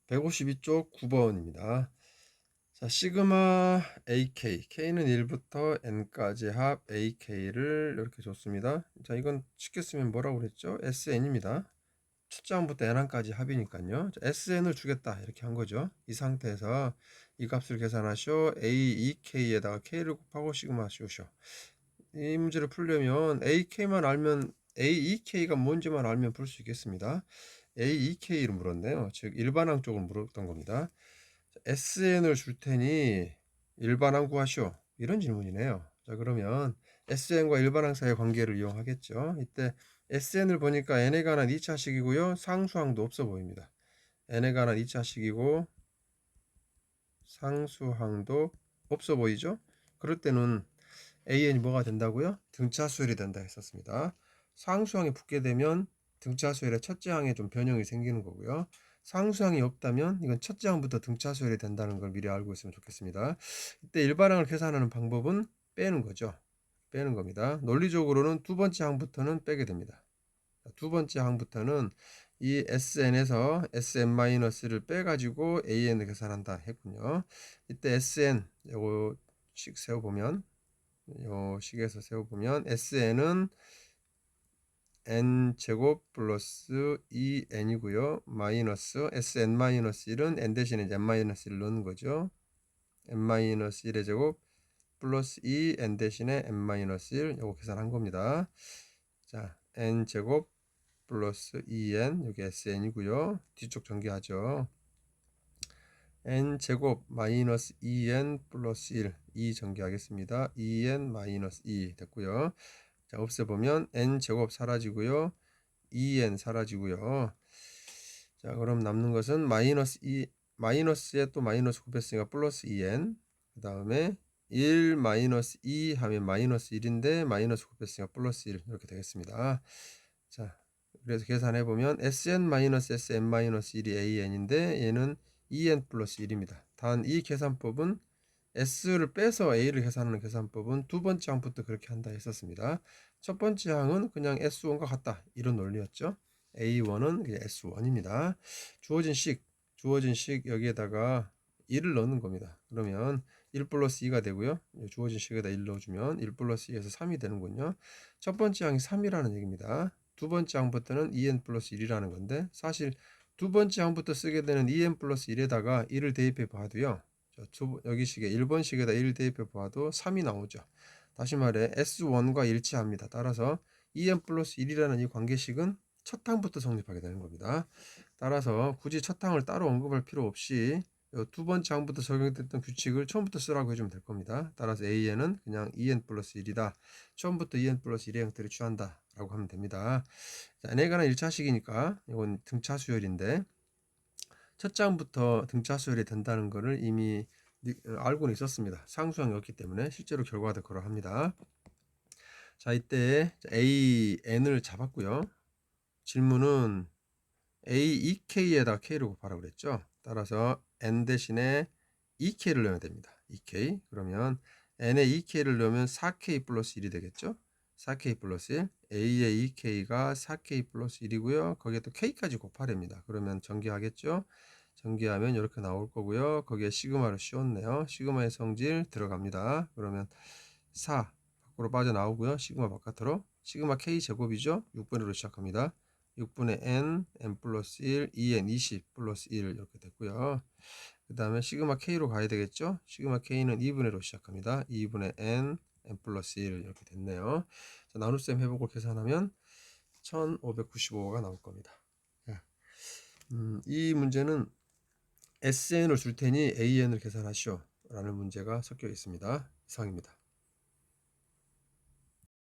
152쪽 9번입니다. 자, 시그마 AK, K는 1부터 N까지 합 AK를 이렇게 줬습니다. 자, 이건 쉽게 쓰면 뭐라고 그랬죠? SN입니다. 첫째 항부터 N항까지 합이니까요. 자, SN을 주겠다 이렇게 한 거죠. 이 상태에서 이 값을 계산하시오. AEK에다가 K를 곱하고 시그마 씌우시오. 이 문제를 풀려면 AK만 알면 AEK가 뭔지만 알면 풀 수 있겠습니다. AEK를 물었네요. 즉 일반항 쪽을 물었던 겁니다. SN을 줄 테니 일반항 구하시오. 이런 질문이네요. 자, 그러면 SN과 일반항 사이의 관계를 이용하겠죠. 이때 SN을 보니까 n에 관한 2차식이고요. 상수항도 없어 보입니다. n에 관한 2차식이고 상수항도 없어 보이죠? 그럴 때는 AN이 뭐가 된다고요? 등차수열이 된다 했었습니다. 상수항에 붙게 되면 등차수열의 첫째 항에 좀 변형이 생기는 거고요. 상수항이 없다면 이건 첫째 항부터 등차수열이 된다는 걸 미리 알고 있으면 좋겠습니다. 이때 일반항을 계산하는 방법은 빼는 거죠. 빼는 겁니다. 논리적으로는 두 번째 항부터는 빼게 됩니다. 두 번째 항부터는 이 SN에서 SN-를 빼가지고 AN을 계산한다 했군요. 이때 SN 요거식 세워보면 요 식에서 세워보면 SN은 n제곱 플러스 2n이고요. 마이너스 SN-1은 n 대신에 n-1을 넣는 거죠. n-1의 제곱 플러스 2n 대신에 n-1 요거 계산한 겁니다. 자, n제곱 플러스 2n 여기 SN이고요. 뒤쪽 전개하죠. n제곱 마이너스 2n 플러스 1 2 전개하겠습니다. 2n 마이너스 2 됐고요. 자, 없애보면 n제곱 사라지고요. 2n 사라지고요. 자, 그럼 남는 것은 마이너스 2 마이너스에 또 마이너스 곱했으니까 플러스 2n 그 다음에 1 마이너스 2 하면 마이너스 1인데 마이너스 곱했으니까 플러스 1 이렇게 되겠습니다. 자, 그래서 계산해보면 SN-SN-1이 AN인데 얘는 2n 플러스 1입니다. 단 이 계산법은 S를 빼서 A를 계산하는 계산법은 두 번째 항부터 그렇게 한다 했었습니다. 첫 번째 항은 그냥 S1과 같다 이런 논리였죠. A1은 그냥 S1입니다. 주어진 식 여기에다가 1을 넣는 겁니다. 그러면 1 플러스 2가 되고요. 주어진 식에다 1 넣어주면 1 플러스 2에서 3이 되는군요. 첫 번째 항이 3이라는 얘기입니다. 두 번째 항부터는 2n 플러스 1이라는 건데 사실 두 번째 항부터 쓰게 되는 2n 플러스 1에다가 1을 대입해 봐도요. 여기 식에 1번식에다 1 대입해 봐도 3이 나오죠. 다시 말해 S1과 일치합니다. 따라서 2n 플러스 1이라는 이 관계식은 첫 항부터 성립하게 되는 겁니다. 따라서 굳이 첫 항을 따로 언급할 필요 없이 두 번째 항부터 적용됐던 규칙을 처음부터 쓰라고 해주면 될 겁니다. 따라서 AN은 그냥 2n 플러스 1이다. 처음부터 2n 플러스 1의 형태를 취한다 라고 하면 됩니다. 자, n에 관한 1차식이니까 이건 등차수열인데 첫 장부터 등차수열이 된다는 것을 이미 알고는 있었습니다. 상수항이었기 때문에 실제로 결과가 그러합니다. 자, 이때 AN을 잡았고요. 질문은 AEK에다 K를 곱하라고 그랬죠. 따라서 N 대신에 EK를 넣어야 됩니다. EK. 그러면 N에 EK를 넣으면 4K 플러스 1이 되겠죠. 4K 플러스 1. A의 EK가 4K 플러스 1이고요. 거기에 또 K까지 곱하랍니다. 그러면 전개하겠죠. 전개하면 이렇게 나올 거고요. 거기에 시그마를 씌웠네요. 시그마의 성질 들어갑니다. 그러면 4 밖으로 빠져나오고요. 시그마 바깥으로. 시그마 K 제곱이죠. 6분의 1로 시작합니다. 6분의 n, n 플러스 1, 2n 20 플러스 1 이렇게 됐고요. 그 다음에 시그마 k로 가야 되겠죠. 시그마 k는 2분의 1로 시작합니다. 2분의 n, n 플러스 1 이렇게 됐네요. 자, 나눗셈 해보고 계산하면 1595가 나올 겁니다. 이 문제는 SN을 줄 테니 AN을 계산하시오 라는 문제가 섞여 있습니다. 이상입니다.